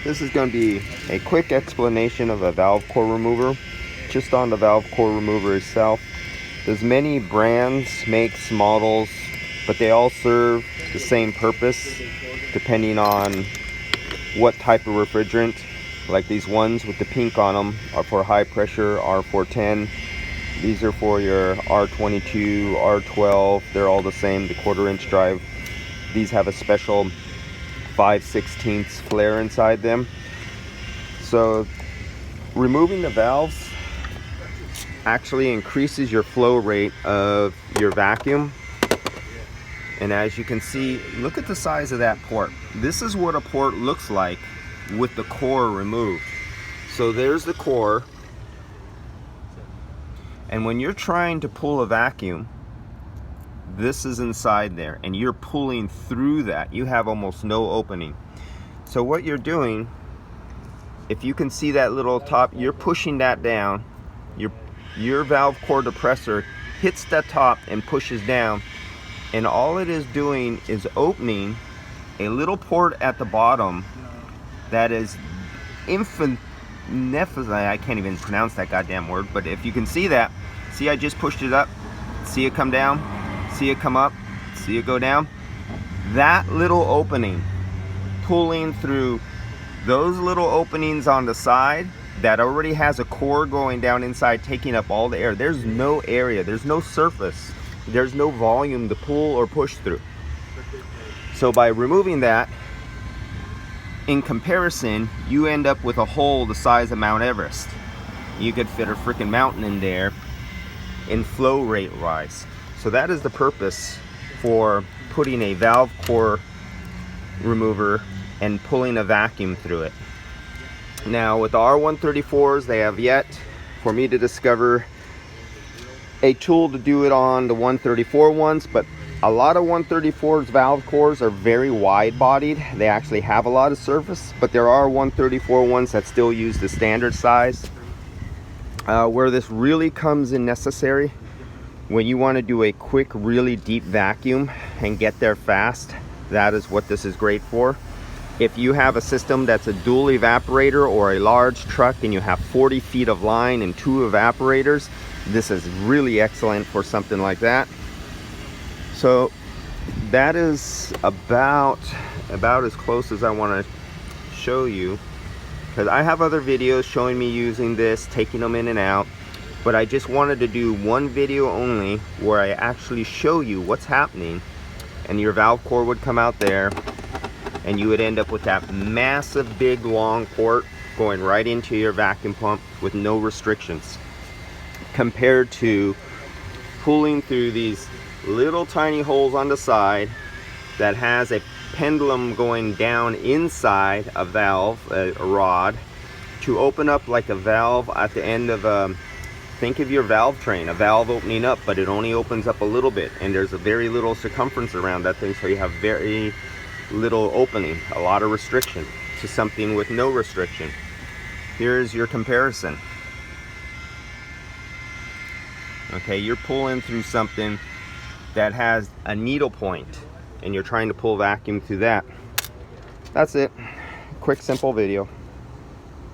This is going to be a quick explanation of a valve core remover, just on the valve core remover itself. There's many brands, makes, models, but they all serve the same purpose depending on what type of refrigerant. Like these ones with the pink on them are for high pressure R410. These are for your R22, R12. They're all the same, the 1/4 inch drive. These have a special 5/16 flare inside them. So removing the valves actually increases your flow rate of your vacuum. And as you can see, look at the size of that port. This is what a port looks like with the core removed. So there's the core, and when you're trying to pull a vacuum, this is inside there, and you're pulling through that. You have almost no opening. So what you're doing, if you can see that little top, you're pushing that down. Your valve core depressor hits that top and pushes down, and all it is doing is opening a little port at the bottom that is I can't even pronounce that goddamn word, but if you can see that, see I just pushed it up, see it come down, see it come up, see it go down. That little opening, pulling through those little openings on the side that already has a core going down inside, taking up all the air. There's no area, there's no surface, there's no volume to pull or push through. So by removing that, in comparison, you end up with a hole the size of Mount Everest. You could fit a freaking mountain in there in flow rate wise. So that is the purpose for putting a valve core remover and pulling a vacuum through it. Now with the R134s, they have yet for me to discover a tool to do it on the 134 ones, but a lot of 134's valve cores are very wide bodied. They actually have a lot of surface, but there are 134 ones that still use the standard size. Where this really comes in necessary, when you want to do a quick, really deep vacuum and get there fast, that is what this is great for. If you have a system that's a dual evaporator or a large truck and you have 40 feet of line and 2 evaporators, this is really excellent for something like that. So that is about as close as I want to show you, because I have other videos showing me using this, taking them in and out, but I just wanted to do one video only where I actually show you what's happening, and your valve core would come out there and you would end up with that massive big long port going right into your vacuum pump with no restrictions, compared to pulling through these little tiny holes on the side that has a pendulum going down inside a valve, a rod, to open up like a valve at the end of think of your valve train, a valve opening up, but it only opens up a little bit, and there's a very little circumference around that thing, so you have very little opening, a lot of restriction, to something with no restriction. Here's your comparison. Okay, you're pulling through something that has a needle point, and you're trying to pull vacuum through that. That's it. Quick, simple video.